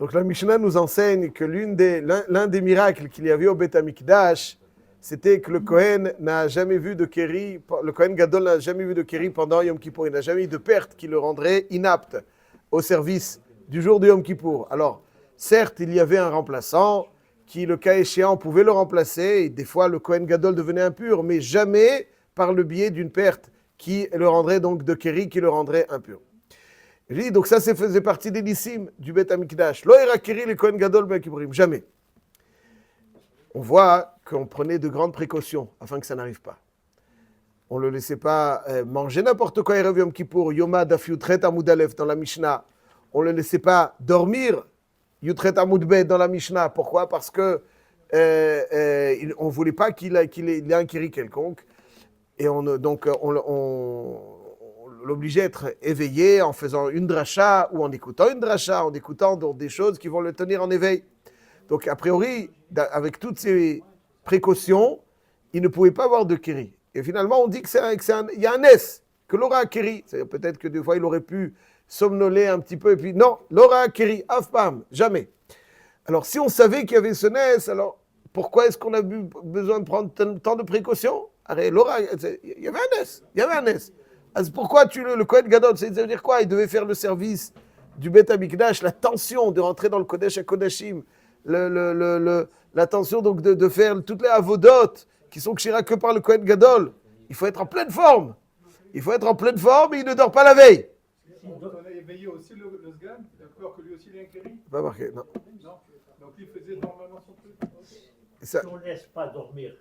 Donc la Mishnah nous enseigne que l'un des miracles qu'il y avait au Beth Amikdash, c'était que le Kohen n'a jamais vu de kéri, le Kohen Gadol n'a jamais vu de kéri pendant Yom Kippour. Il n'a jamais eu de perte qui le rendrait inapte au service du jour de Yom Kippour. Alors, certes, il y avait un remplaçant qui, le cas échéant, pouvait le remplacer. Et des fois, le Kohen Gadol devenait impur, mais jamais par le biais d'une perte qui le rendrait donc de kéri, qui le rendrait impur. Je dis, donc ça faisait partie des nissim du Beth Amikdash. Lo era kéri le Kohen Gadol ben Kippurim, jamais. On voit qu'on prenait de grandes précautions afin que ça n'arrive pas. On ne le laissait pas manger n'importe quoi, Erev Yom Kippour, Yoma Daf Yutret Amud Aleph dans la Mishnah. On ne le laissait pas dormir, Yutret Amud Bet dans la Mishnah. Pourquoi ? Parce que on ne voulait pas qu'il ait un kéri quelconque. Et on l'obligeait à être éveillé en faisant une dracha ou en écoutant une dracha, en écoutant des choses qui vont le tenir en éveil. Donc, a priori, avec toutes ces précautions, il ne pouvait pas avoir de kéri. Et finalement, on dit qu'il y a un S, que l'aura kéri. Peut-être que des fois, il aurait pu somnoler un petit peu, et puis non, l'aura kéri, afpam, jamais. Alors, si on savait qu'il y avait ce NES, alors pourquoi est-ce qu'on a besoin de prendre tant de précautions ? L'aura, il y avait un NES, il y avait un NES. Alors, pourquoi le Kohen Gadol, ça veut dire quoi ? Il devait faire le service du Beth Amikdash, la tension de rentrer dans le Kodesh HaKodashim, la tension donc de faire toutes les avodot qui sont kshira que par le Kohen Gadol. Il faut être en pleine forme. Il faut être en pleine forme et il ne dort pas la veille. On a éveillé aussi le Sgan, d'accord, que lui aussi il est un kéri ? Pas marqué, non. Non. Donc il faisait normalement son truc. Ça, Si on ne laisse pas dormir.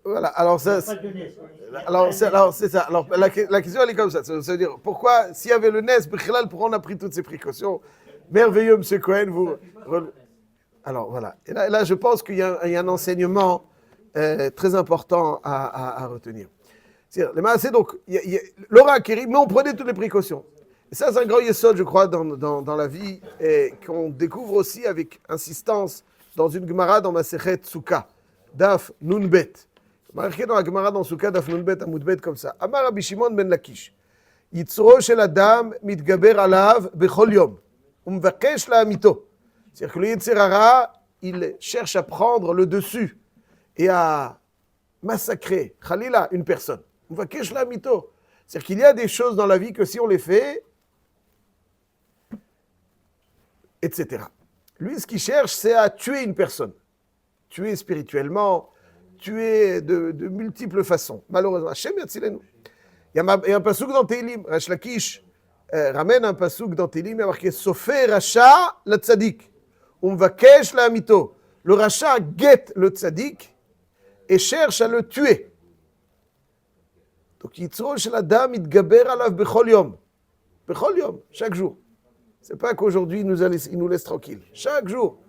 voilà, alors ça, c'est ça. Alors la question elle est comme ça. Ça veut dire pourquoi, s'il y avait le NES, pourquoi on a pris toutes ces précautions ? Merveilleux, M. Cohen, vous. Alors voilà. Et là, je pense qu'il y a un enseignement très important à retenir. C'est donc, l'aura kéri, mais on prenait toutes les précautions. Et ça, c'est un grand yesod, je crois, dans la vie, et qu'on découvre aussi avec insistance dans une Gemara dans Masechet Souka, Daf Nunbet. Marqué dans la Gemara dans Souka, Daf Nunbet, Amudbet, comme ça. Amar Rabbi Shimon ben Lakish. Yitzro shel Adam mitgaber alav bechol yom. Umvakesh la amito. C'est-à-dire que le Yetzer Hara, il cherche à prendre le dessus et à massacrer, Khalila, une personne. Umvakesh la amito. C'est-à-dire qu'il y a des choses dans la vie que si on les fait, etc. Lui, ce qu'il cherche, c'est à tuer une personne. Tuer spirituellement, tuer de multiples façons. Malheureusement, Hashem yatzilenu. Il y a un pasouk dans Teilim, Resh Lakish ramène un pasouk dans Teilim, il y a marqué « Sofé Racha la tzadik, umvakesh la amito ». Le Racha guette le tzadik et cherche à le tuer. Donc, Yitzro shel Adam itgaber alav bechol yom. Bechol yom, chaque jour. C'est pas qu'aujourd'hui, il nous laisse tranquille. Chaque jour,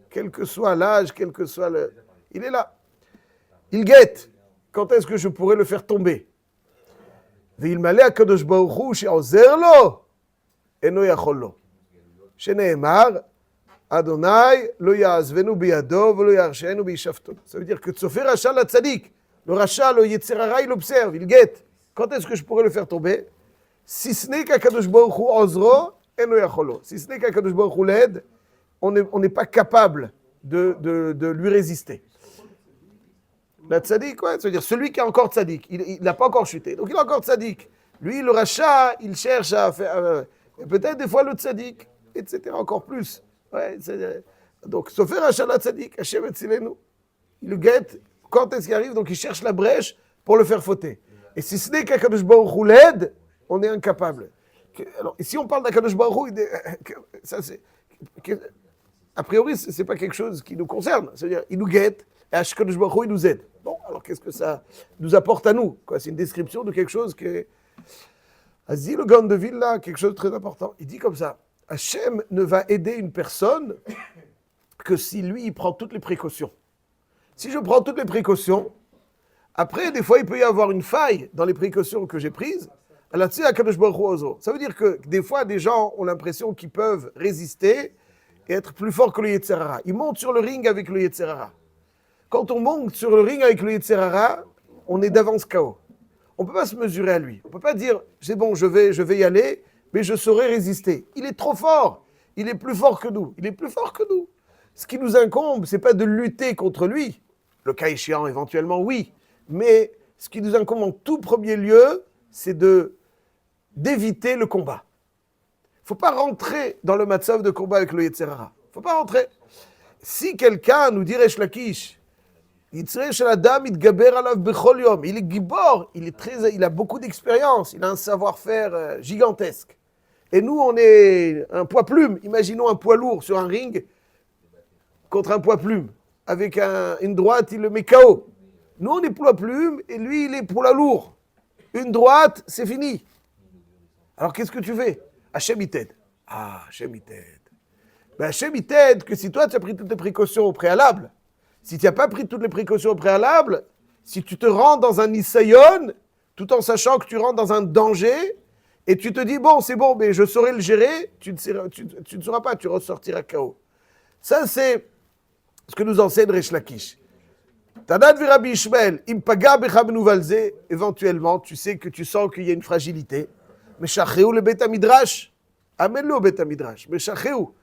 quel que soit l'âge, quel que soit le... Il est là. Il guette. Quand est-ce que je pourrais le faire tomber ? ואלמלא הקדוש ברוך הוא שעוזר לו, אינו יכול לו. שנאמר, אדוני לא יעזבנו בידו ולא ירשענו בהישפטו. Ça veut dire que Tzofer Racha la tzadik, le Racha, le Yetzer Hara, il observe, il guette. Quand est-ce que je pourrais le faire tomber ? Si ce n'est qu'Akadosh Baruch Hu ozro, eno yacholo. Si ce n'est qu'Akadosh Baruch Hu l'aide, on n'est pas capable de lui résister. La tzaddik, ouais, c'est-à-dire celui qui est encore tzaddik, il n'a pas encore chuté, donc il est encore tzaddik. Lui, le Racha, il cherche à faire, peut-être des fois le tzaddik, etc., encore plus. Ouais, donc, Sofer Racha la tzaddik, Hashem etzilenu. Il le guette, quand est-ce qu'il arrive, donc il cherche la brèche pour le faire fauter. Et si ce n'est qu'Akadosh Baruch Hu l'aide, on est incapable. Alors, si on parle d'Akadosh Baruch Hu, ça c'est... A priori, ce n'est pas quelque chose qui nous concerne. C'est-à-dire, il nous guette, et Akadosh Baruch Hu, il nous aide. Bon, alors qu'est-ce que ça nous apporte à nous ? C'est une description de quelque chose qui est... Azi, le Gaon de Vilna, quelque chose de très important. Il dit comme ça, Hachem ne va aider une personne que si lui, il prend toutes les précautions. Si je prends toutes les précautions, après, des fois, il peut y avoir une faille dans les précautions que j'ai prises. Ça veut dire que des fois, des gens ont l'impression qu'ils peuvent résister et être plus forts que le Yetzer Hara. Ils montent sur le ring avec le Yetzer Hara. Quand on monte sur le ring avec le Yetzer Hara, on est d'avance KO. On ne peut pas se mesurer à lui. On ne peut pas dire, c'est bon, je vais y aller, mais je saurai résister. Il est trop fort. il est plus fort que nous. Il est plus fort que nous. Ce qui nous incombe, c'est pas de lutter contre lui. Le cas échéant, éventuellement, oui. Mais ce qui nous incombe en tout premier lieu, c'est d'éviter le combat. Il ne faut pas rentrer dans le matzav de combat avec le Yetzer Hara. Il ne faut pas rentrer. Si quelqu'un nous dit Resh Lakish, il est gibor, il a beaucoup d'expérience, il a un savoir-faire gigantesque. Et nous, on est un poids plume. Imaginons un poids lourd sur un ring contre un poids plume. Avec une droite, il le met KO. Nous, on est poids plume et lui, il est poids lourd. Une droite, c'est fini. Alors, qu'est-ce que tu fais? Hachem, il t'aide. Ah, Hachem, il t'aide. Ben, Hachem, il t'aide que si toi, tu as pris toutes les précautions au préalable, si tu n'as pas pris toutes les précautions au préalable, si tu te rends dans un Nisayon, tout en sachant que tu rentres dans un danger, et tu te dis, bon, c'est bon, mais je saurai le gérer, tu ne sauras pas, tu ressortiras KO. Ça, c'est ce que nous enseigne Resh Lakish. Tanad Virabi Ishmael, Impaga Bechabnu Valze, éventuellement, tu sais que tu sens qu'il y a une fragilité. Mais Shachéou le Beth Midrash, amène-le au Beth Midrash. Mais Shachéou,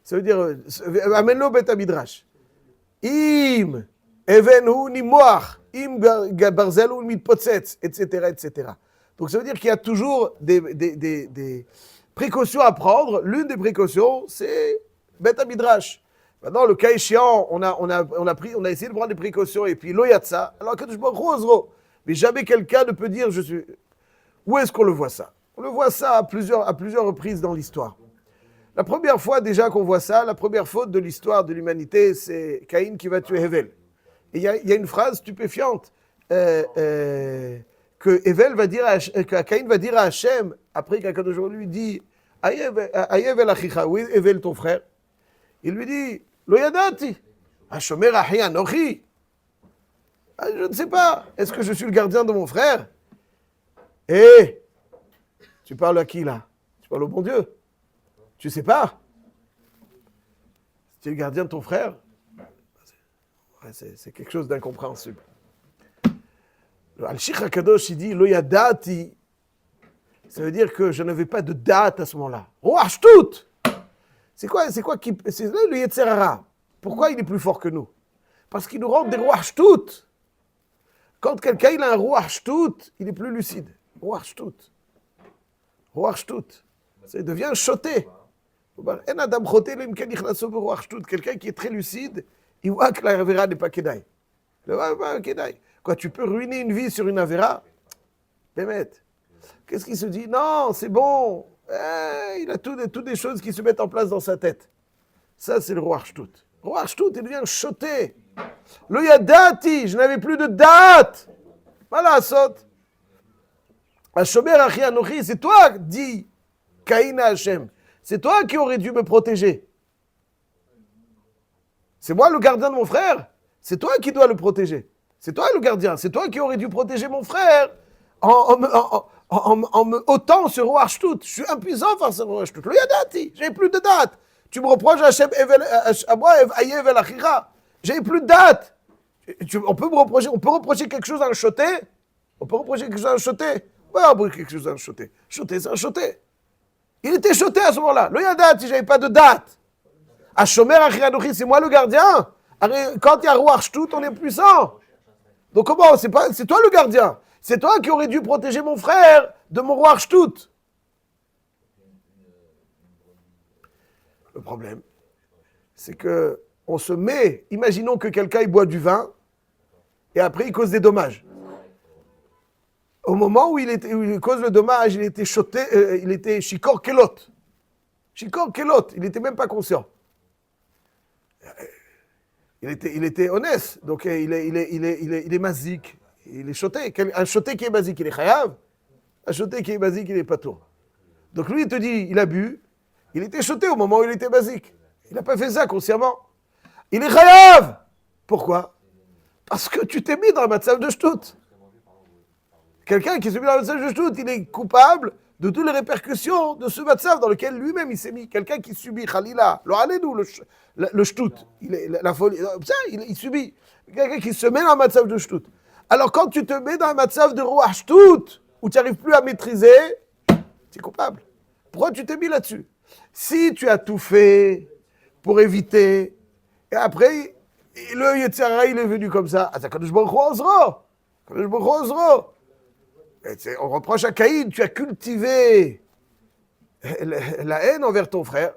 ça veut dire, amène-le au Beth Midrash. Im, Evenhu Nimoach, Im Barzelu Mitpotzetz, etc., etc. Donc ça veut dire qu'il y a toujours des précautions à prendre. L'une des précautions, c'est Beth Midrash. Maintenant, le cas échéant, on a essayé de prendre des précautions, et puis l'oyatsa, alors que je me rosero. Mais jamais quelqu'un ne peut dire, Où est-ce qu'on le voit ça? On le voit ça à plusieurs reprises dans l'histoire. La première fois déjà qu'on voit ça, la première faute de l'histoire de l'humanité, c'est Caïn qui va tuer Hevel. Et il y a une phrase stupéfiante que Caïn va dire à Hachem, après qu'Akadosh lui dit « Ayevel achicha » oui, Hevel ton frère. Il lui dit « Lo yadati, hashomer achi anochi » je ne sais pas, est-ce que je suis le gardien de mon frère? Eh, tu parles à qui là? Tu parles au bon Dieu. Tu sais pas. Si tu es le gardien de ton frère, c'est quelque chose d'incompréhensible. Al-Shikh HaKadosh, il dit, Lo yadati, ça veut dire que je n'avais pas de date à ce moment-là. Roach tout. C'est là le Yetzer Hara. Pourquoi il est plus fort que nous? Parce qu'il nous rend des roach tout. Quand quelqu'un il a un roach tout, il est plus lucide. Roach tout. Ça devient choté. Quelqu'un qui est très lucide, il voit que la Avera n'est pas Kedaï. Quoi, tu peux ruiner une vie sur une Avera? Bémet. Qu'est-ce qu'il se dit? Non, c'est bon. Il a toutes des choses qui se mettent en place dans sa tête. Ça, c'est le Roach tout. Roach tout, il devient choté. Le Yadati, je n'avais plus de date. Voilà, saute. Hashomer achi anochi, c'est toi, dit Caïn à Hachem. C'est toi qui aurais dû me protéger. C'est moi le gardien de mon frère. C'est toi qui dois le protéger. C'est toi le gardien. C'est toi qui aurais dû protéger mon frère en me ôtant ce roi Ashtout. Je suis impuissant face à ce roi Ashtout. Le Yadati, j'ai plus de date. Tu me reproches à moi, Ayev el Achira. J'ai plus de date. On peut reprocher quelque chose à un choté. On peut reprocher quelque chose à un choté. Ouais, on peut reprocher quelque chose à un choté. Choté, c'est un choté. Il était choté à ce moment-là. Le Yadati, j'avais pas de date. À Shomer Achiradochi, c'est moi le gardien. Quand il y a roi Ashtout, on est puissant. Donc comment? C'est toi le gardien. C'est toi qui aurais dû protéger mon frère de mon roi Ashtout. Le problème, c'est que on se met, imaginons que quelqu'un il boit du vin et après il cause des dommages. Au moment où il cause le dommage, il était choté, il était shikor kelot. Shikor kelot, il n'était même pas conscient. Il était honnête, donc il est mazik, il est choté. Un choté qui est mazik, il est chayav. Un choté qui est mazik, il est patour. Donc lui, il te dit, il a bu, il était choté au moment où il était mazik. Il n'a pas fait ça consciemment. Il est chayav. Pourquoi? Parce que tu t'es mis dans le matzav de shtout. Quelqu'un qui s'est mis dans le matzav de shtout, il est coupable de toutes les répercussions de ce matzav dans lequel lui-même il s'est mis. Quelqu'un qui subit, khalila, lo alénou, le shtout, la folie, il subit. Quelqu'un qui se met dans le matzav de shtout. Alors quand tu te mets dans le matzav de roach shtout, où tu n'arrives plus à maîtriser, tu es coupable. Pourquoi tu t'es mis là-dessus? Si tu as tout fait pour éviter, et après, le Yetzirah, il est venu comme ça, on reproche à Caïn, tu as cultivé la haine envers ton frère.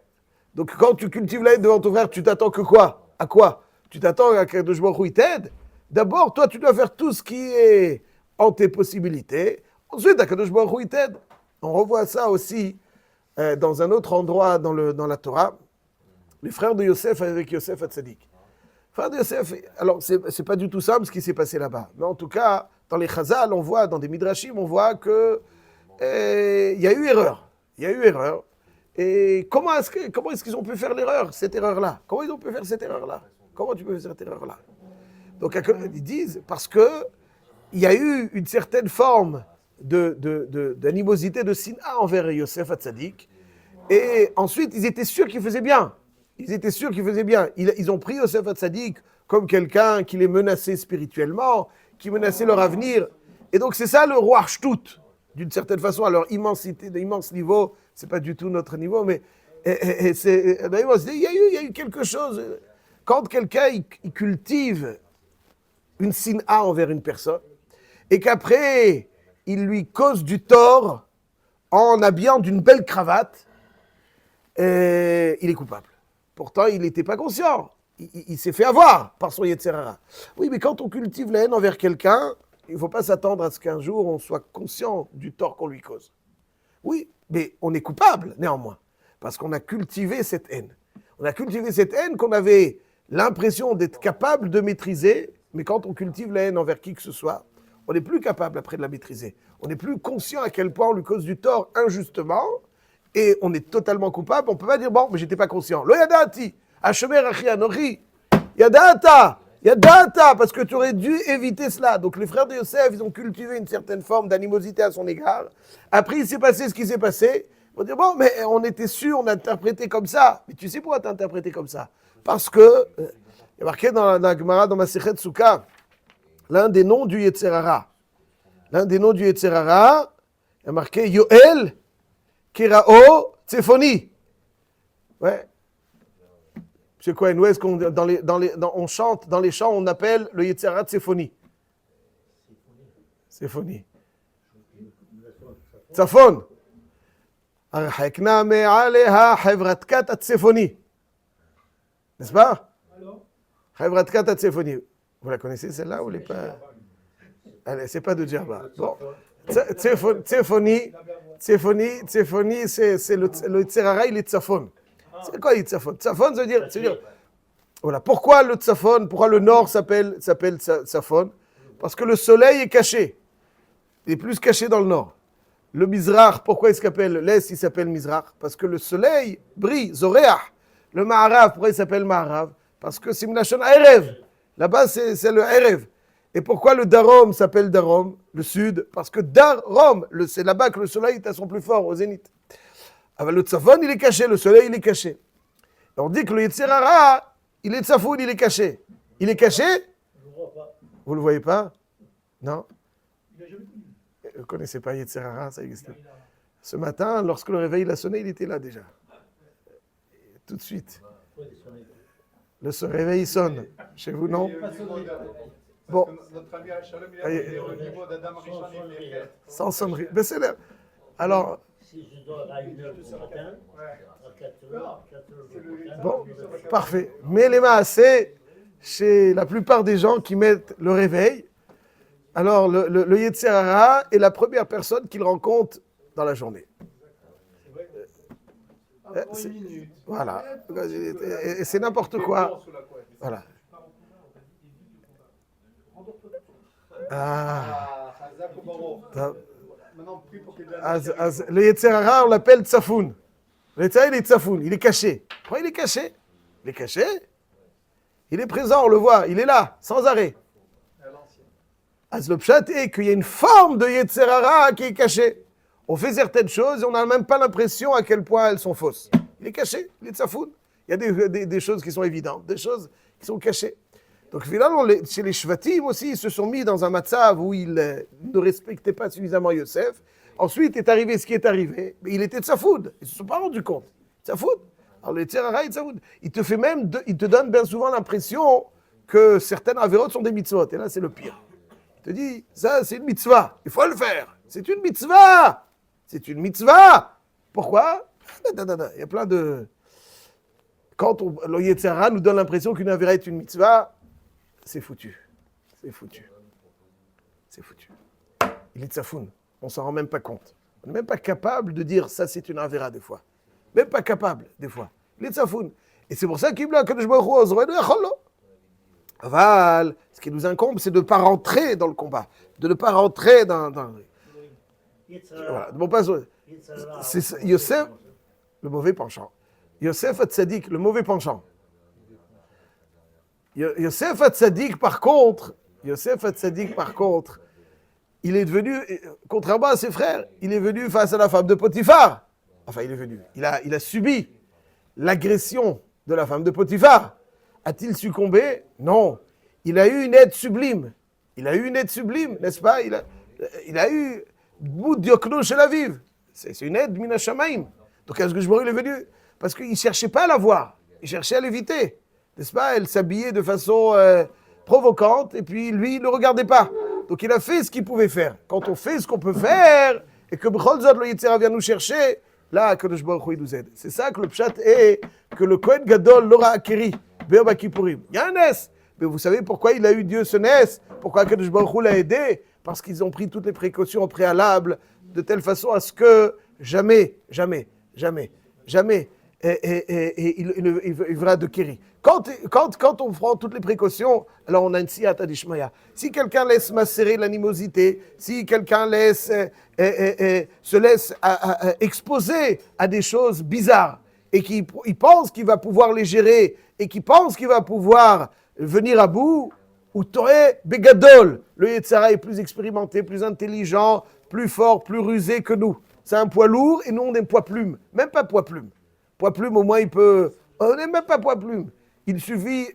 Donc quand tu cultives la haine devant ton frère, tu t'attends que quoi? À quoi? Tu t'attends à qu'Akadosh Baruch Hu t'aide. D'abord, toi, tu dois faire tout ce qui est en tes possibilités. Ensuite, Akadosh Baruch Hu t'aide. On revoit ça aussi dans un autre endroit dans la Torah. Les frères de Yosef avec Yosef Hatzadik. Frère de Yosef, alors c'est pas du tout simple ce qui s'est passé là-bas. Mais en tout cas, dans les Chazal, on voit, dans des Midrashim, on voit que il y a eu erreur. Il y a eu erreur. Et comment est-ce qu'ils ont pu faire l'erreur, cette erreur-là? Comment ils ont pu faire cette erreur-là? Comment tu peux faire cette erreur-là? Donc ils disent, parce que il y a eu une certaine forme d'animosité, de sina envers Yosef Hatzadik. Et ensuite, ils étaient sûrs qu'ils faisaient bien. Ils étaient sûrs qu'ils faisaient bien. Ils ont pris Yosef Hatzadik comme quelqu'un qui les menaçait spirituellement, qui menaçait leur avenir. Et donc c'est ça le roi Shtut, d'une certaine façon, à leur immensité, d'immense niveau. C'est pas du tout notre niveau, mais il y a eu quelque chose. Quand quelqu'un il cultive une sina envers une personne, et qu'après il lui cause du tort en habillant d'une belle cravate, il est coupable. Pourtant, il n'était pas conscient. Il s'est fait avoir par son Yetzirah. Oui, mais quand on cultive la haine envers quelqu'un, il ne faut pas s'attendre à ce qu'un jour on soit conscient du tort qu'on lui cause. Oui, mais on est coupable néanmoins, parce qu'on a cultivé cette haine. On a cultivé cette haine qu'on avait l'impression d'être capable de maîtriser, mais quand on cultive la haine envers qui que ce soit, on n'est plus capable après de la maîtriser. On n'est plus conscient à quel point on lui cause du tort injustement, et on est totalement coupable. On ne peut pas dire, bon, mais j'étais pas conscient. Lo yadati, hashomer achi anochi, yadata, parce que tu aurais dû éviter cela. Donc les frères de Yosef, ils ont cultivé une certaine forme d'animosité à son égard. Après, il s'est passé ce qui s'est passé. Ils vont dire, bon, mais on était sûr, on a interprété comme ça. Mais tu sais pourquoi tu as interprété comme ça? Parce que, il y a marqué dans la Gemara, dans Masechet Souka, l'un des noms du Yetzirah. L'un des noms du Yetzirah, il y a marqué Yoel Kirao Tsefoni. Ouais. C'est quoi, nous, est-ce qu'on on chante, dans les chants, on appelle le Yetzirah Tsefoni. Tsefoni. Tsafon. Arhekna me'aleha hevratkat atsefoni. N'est-ce pas? Hevratkat atsefoni. Vous la connaissez celle-là ou les pas? Allez, c'est pas de Djerba. Bon. Tsefoni, c'est le Yetzirah, il est Tsafon. C'est quoi le Tsafon? Tsafon, ça veut dire, voilà. Pourquoi le Tsafon, pourquoi le nord s'appelle Tsafon? Parce que le soleil est caché. Il est plus caché dans le nord. Le Mizrach, pourquoi il s'appelle l'Est, il s'appelle Mizrach? Parce que le soleil brille, Zoreach. Le Ma'arav, pourquoi il s'appelle Ma'arav? Parce que c'est Mlachon Erev. Là-bas, c'est le Erev. Et pourquoi le Darom s'appelle Darom, le sud? Parce que Darom, c'est là-bas que le soleil est à son plus fort, au zénith. Alors, le Tsafon, il est caché, le soleil, il est caché. Et on dit que le Yetzirah, il est Tsafoun, il est caché. Il est caché? Vous ne le voyez pas? Non? Vous ne connaissez pas Yetzirah, ça existe. Ce matin, lorsque le réveil a sonné, il était là déjà. Tout de suite. Le réveil sonne. Chez vous, non? Bon. Notre ami Al-Shalom, il est au niveau d'Adam Rishon. Sans sonnerie. Mais c'est l'air. Alors. Si je dors à 1h du matin, à 4h, Bon, parfait. Mais les maasés, chez la plupart des gens qui mettent le réveil, alors le Yetzirah est la première personne qu'ils rencontrent dans la journée. Voilà. Et c'est n'importe quoi. Voilà. Le Yetzirah, on l'appelle Tsafoun. Le Yetzirah, il est Tsafoun, il est caché. Pourquoi il est caché? Il est caché. Il est présent, on le voit, il est là, sans arrêt. Le pshat est qu'il y a une forme de Yetzirah qui est cachée. On fait certaines choses et on n'a même pas l'impression à quel point elles sont fausses. Il est caché, il est Tsafoun. Il y a des choses qui sont évidentes, des choses qui sont cachées. Donc finalement, chez les Shvatim aussi, ils se sont mis dans un matzav où ils ne respectaient pas suffisamment Yosef. Ensuite est arrivé ce qui est arrivé, mais il était Tsafoun. Ils ne se sont pas rendus compte. Tzafoun. Alors le Yetzer Hara est Tzafoun. Il te fait même, il te donne bien souvent l'impression que certaines avérotes sont des mitzvot. Et là, c'est le pire. Il te dit, ça, c'est une mitzvah. Il faut le faire. C'est une mitzvah. C'est une mitzvah. Pourquoi? Il y a plein de... Quand le Yetzer Hara nous donne l'impression qu'une avéra est une mitzvah, c'est foutu. C'est foutu. C'est foutu. Il est tzafoun. On s'en rend même pas compte. On n'est même pas capable de dire ça, c'est une avéra des fois. Même pas capable, des fois. Il est tzafoun. Et c'est pour ça qu'il bloque Kadosh Baruch Hu Ozro Enu Yachol. Aval, ce qui nous incombe, c'est de ne pas rentrer dans le combat. De ne pas rentrer dans... Voilà. Bon, c'est Yosef, le mauvais penchant. Yosef Hatzadik, le mauvais penchant. Yosef Hatzadik, par contre, il est devenu, contrairement à ses frères, il est venu face à la femme de Potiphar. Enfin, il a subi l'agression de la femme de Potiphar. A-t-il succombé? Non. Il a eu une aide sublime. N'est-ce pas? Il a eu bout diokno chez la vive. C'est une aide mina shamaim. Donc, est-ce que je il est venu? Parce qu'il ne cherchait pas à la voir. Il cherchait à l'éviter. N'est-ce pas? Elle s'habillait de façon provocante et puis lui, il ne le regardait pas. Donc il a fait ce qu'il pouvait faire. Quand on fait ce qu'on peut faire et que B'chol Zot le Yetzer Hara vient nous chercher, là, Kadosh Baruch Hu, il nous aide. C'est ça que le pshat est que le Kohen Gadol l'aura acquéri. Be'yom Kippourim. Il y a un nes. Mais vous savez pourquoi il a eu Dieu ce nes? Pourquoi Kadosh Baruch Hu l'a aidé? Parce qu'ils ont pris toutes les précautions préalables de telle façon à ce que jamais, il verra de Kéri. Quand on prend toutes les précautions, alors on a une siyata d'Ishmaya. Si quelqu'un laisse macérer l'animosité, si quelqu'un se laisse exposer à des choses bizarres, et qu'il pense qu'il va pouvoir les gérer, et qu'il pense qu'il va pouvoir venir à bout, ou Toré Begadol, le Yetzer Hara est plus expérimenté, plus intelligent, plus fort, plus rusé que nous. C'est un poids lourd, et nous on est poids plume. Même pas poids plume. Poids plume, au moins, il peut... On n'est même pas poids plume. Il suffit...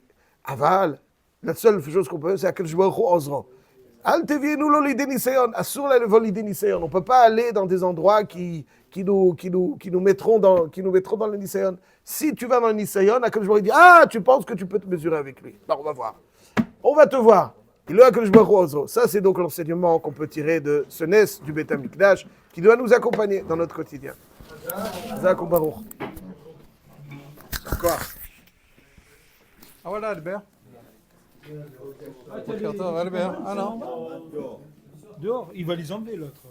Aval, la seule chose qu'on peut faire, c'est que je vois Ozro. Al tevienu lo l'idée nisayon. Assur la vol l'idée nisayon. On ne peut pas aller dans des endroits qui nous mettront dans le nisayon. Si tu vas dans le nisayon, à que je dit, ah, tu penses que tu peux te mesurer avec lui. Non, on va voir. On va te voir. Il a que je vois Ozro. Ça, c'est donc l'enseignement qu'on peut tirer de ce nes du Beth Amikdash qui doit nous accompagner dans notre quotidien. Zak Baruch. Quoi? Ah voilà Albert. Albert. Ah non. Dehors, il va les enlever l'autre.